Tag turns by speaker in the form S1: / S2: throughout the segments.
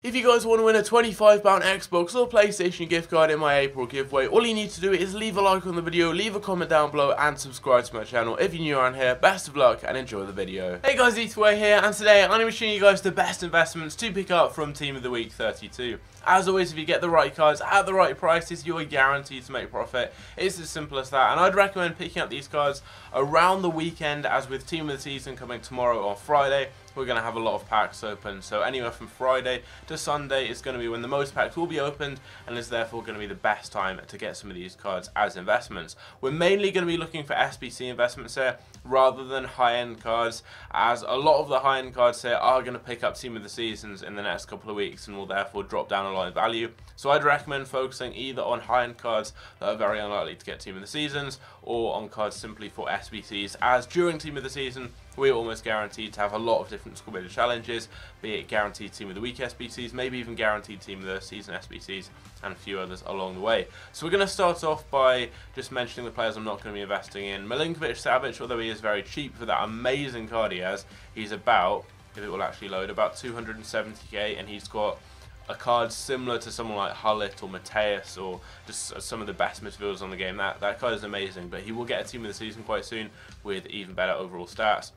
S1: If you guys want to win a £25 Xbox or PlayStation gift card in my April giveaway, all you need to do is leave a like on the video, leave a comment down below and subscribe to my channel. If you're new around here, best of luck and enjoy the video. Hey guys, Etherway here, and today I'm going to be showing you guys the best investments to pick up from Team of the Week 32. As always, if you get the right cards at the right prices, you are guaranteed to make profit. It's as simple as that, and I'd recommend picking up these cards around the weekend, as with Team of the Season coming tomorrow on Friday. We're going to have a lot of packs open, so anywhere from Friday to Sunday is going to be when the most packs will be opened, and is therefore going to be the best time to get some of these cards as investments. We're mainly going to be looking for SBC investments here rather than high-end cards, as a lot of the high-end cards here are going to pick up Team of the Seasons in the next couple of weeks and will therefore drop down a lot in value. So I'd recommend focusing either on high-end cards that are very unlikely to get Team of the Seasons, or on cards simply for SBCs, as during Team of the Season we're almost guaranteed to have a lot of different squad builder challenges, be it guaranteed Team of the Week SBCs, maybe even guaranteed Team of the Season SBCs, and a few others along the way. So we're going to start off by just mentioning the players I'm not going to be investing in. Milinkovic-Savic, although he is very cheap for that amazing card he has, he's about, if it will actually load, about 270k, and he's got a card similar to someone like Hullet or Mateus, or just some of the best midfielders on the game. That card is amazing, but he will get a Team of the Season quite soon with even better overall stats.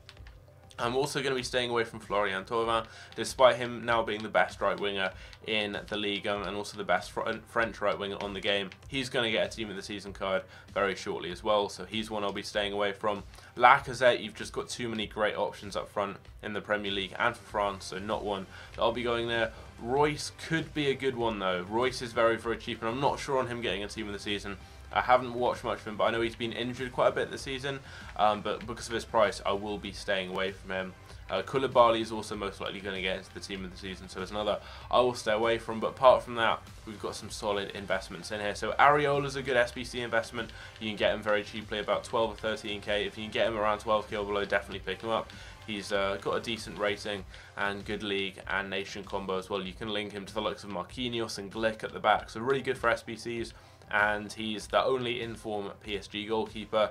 S1: I'm also going to be staying away from Florian Thauvin, despite him now being the best right winger in the league and also the best French right winger on the game. He's going to get a Team of the Season card very shortly as well, so he's one I'll be staying away from. Lacazette, you've just got too many great options up front in the Premier League and for France, so not one that I'll be going there. Royce could be a good one though. Royce is very, very cheap, and I'm not sure on him getting a Team of the Season. I haven't watched much of him, but I know he's been injured quite a bit this season, but because of his price, I will be staying away from him. Koulibaly is also most likely going to get into the Team of the Season, so it's another I will stay away from. But apart from that, we've got some solid investments in here. So Areola's a good SBC investment. You can get him very cheaply, about 12 or 13k. If you can get him around 12k or below, definitely pick him up. He's got a decent rating and good league and nation combo as well. You can link him to the likes of Marquinhos and Glick at the back, so really good for SBCs. And he's the only in-form PSG goalkeeper,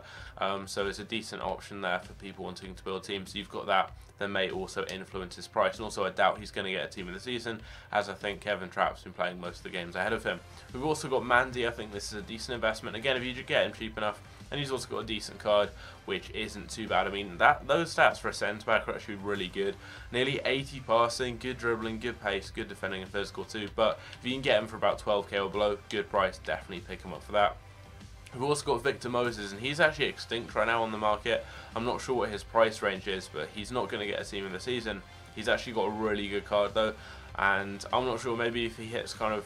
S1: so it's a decent option there for people wanting to build teams. So you've got that may also influence his price, and also I doubt he's going to get a Team of the Season, as I think Kevin Trapp's been playing most of the games ahead of him. We've also got Mandy. I think this is a decent investment. Again, if you get him cheap enough, and he's also got a decent card, which isn't too bad. I mean, those stats for a centre-back are actually really good. Nearly 80 passing, good dribbling, good pace, good defending and physical too. But if you can get him for about 12k or below, good price, definitely pick him up for that. We've also got Victor Moses, and he's actually extinct right now on the market. I'm not sure what his price range is, but he's not going to get a Team of the Season. He's actually got a really good card though, and I'm not sure, maybe if he hits kind of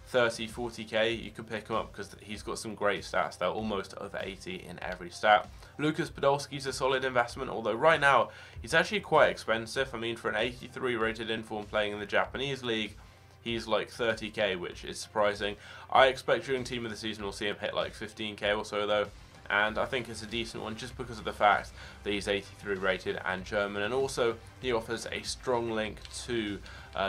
S1: 30, 40k, you could pick him up because he's got some great stats. They're almost over 80 in every stat. Lucas Podolski's a solid investment, although right now he's actually quite expensive. I mean, for an 83 rated inform playing in the Japanese league, he's like 30k, which is surprising. I expect during Team of the Season we'll see him hit like 15k or so though, and I think it's a decent one just because of the fact that he's 83 rated and German, and also he offers a strong link to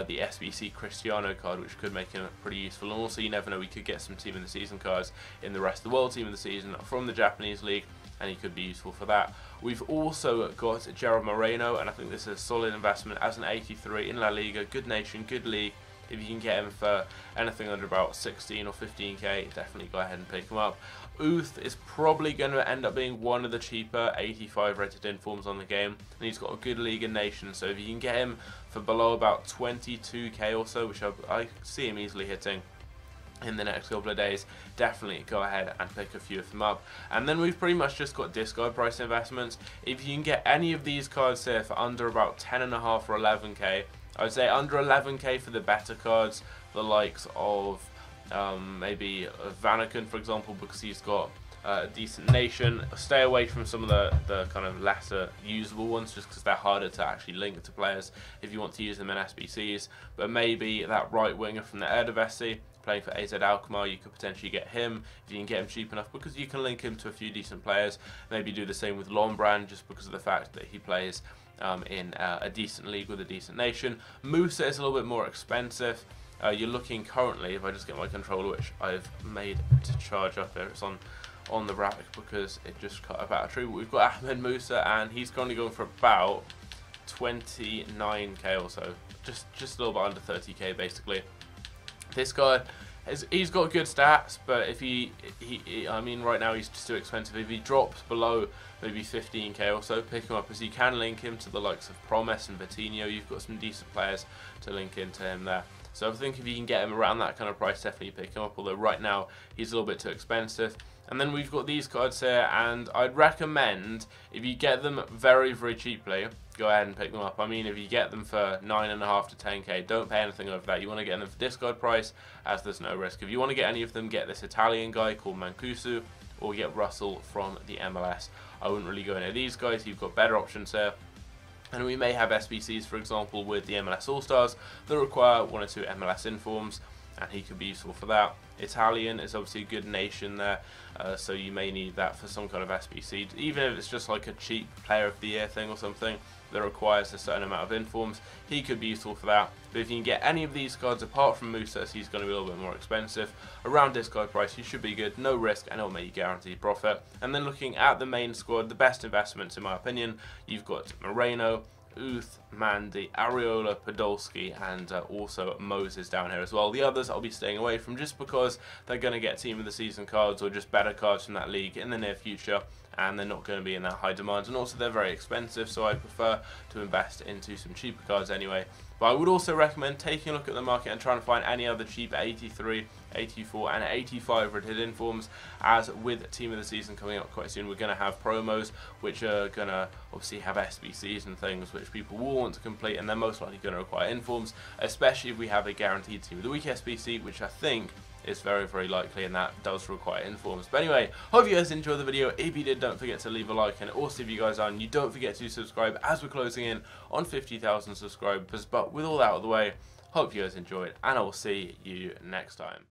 S1: the SBC Cristiano card, which could make him pretty useful. And also, you never know, we could get some Team of the Season cards in the rest of the world Team of the Season from the Japanese league, and he could be useful for that. We've also got Gerard Moreno, and I think this is a solid investment as an 83 in La Liga, good nation, good league. If you can get him for anything under about 16 or 15k, definitely go ahead and pick him up. Uth is probably going to end up being one of the cheaper 85 rated informs on the game, and he's got a good league and nation, so if you can get him for below about 22k or so, which I see him easily hitting in the next couple of days, definitely go ahead and pick a few of them up. And then we've pretty much just got discard price investments. If you can get any of these cards here for under about 10.5 or 11k, I would say under 11k for the better cards, the likes of maybe Vanaken, for example, because he's got a decent nation. Stay away from some of the kind of lesser usable ones, just because they're harder to actually link to players if you want to use them in SBCs. But maybe that right winger from the Eredivisie, playing for AZ Alkmaar, you could potentially get him if you can get him cheap enough, because you can link him to a few decent players. Maybe do the same with Lombrand, just because of the fact that he plays in a decent league with a decent nation. Musa is a little bit more expensive. You're looking currently, if I just get my controller, which I've made to charge up here, it's on the rack because it just cut a battery. We've got Ahmed Musa, and he's currently going for about 29k or so, just a little bit under 30k basically. This guy, he's got good stats, but if I mean, right now he's just too expensive. If he drops below maybe 15k or so, pick him up, as you can link him to the likes of Promise and Vitinho. You've got some decent players to link into him there. So I think if you can get him around that kind of price, definitely pick him up, although right now he's a little bit too expensive. And then we've got these cards here, and I'd recommend, if you get them very, very cheaply, go ahead and pick them up. I mean, if you get them for 9.5 to 10k, don't pay anything over that. You want to get them for discard price, as there's no risk. If you want to get any of them, get this Italian guy called Mancuso, or get Russell from the MLS. I wouldn't really go into these guys. You've got better options here. And we may have SBCs, for example, with the MLS All-Stars that require 1 or 2 MLS informs, and he could be useful for that. Italian is obviously a good nation there, so you may need that for some kind of SBC, even if it's just like a cheap player of the year thing or something that requires a certain amount of informs. He could be useful for that. But if you can get any of these cards apart from Musa, he's going to be a little bit more expensive. Around discard price, you should be good, no risk, and it'll make you guaranteed profit. And then looking at the main squad, the best investments in my opinion, you've got Moreno, Uth, Mandy, Areola, Podolski, and also Moses down here as well. The others I'll be staying away from, just because they're going to get team of the season cards or just better cards from that league in the near future, and they're not going to be in that high demand, and also they're very expensive, so I prefer to invest into some cheaper cards anyway. But I would also recommend taking a look at the market and trying to find any other cheap 83, 84 and 85 rated informs, as with team of the season coming up quite soon, we're going to have promos which are going to obviously have SBCs and things which people will want to complete, and they're most likely going to require informs, especially if we have a guaranteed team of the week SBC, which I think is very, very likely, and that does require informs. But anyway, hope you guys enjoyed the video. If you did, don't forget to leave a like, and also if you guys are new, don't forget to subscribe, as we're closing in on 50,000 subscribers. But with all that out of the way, hope you guys enjoyed, and I will see you next time.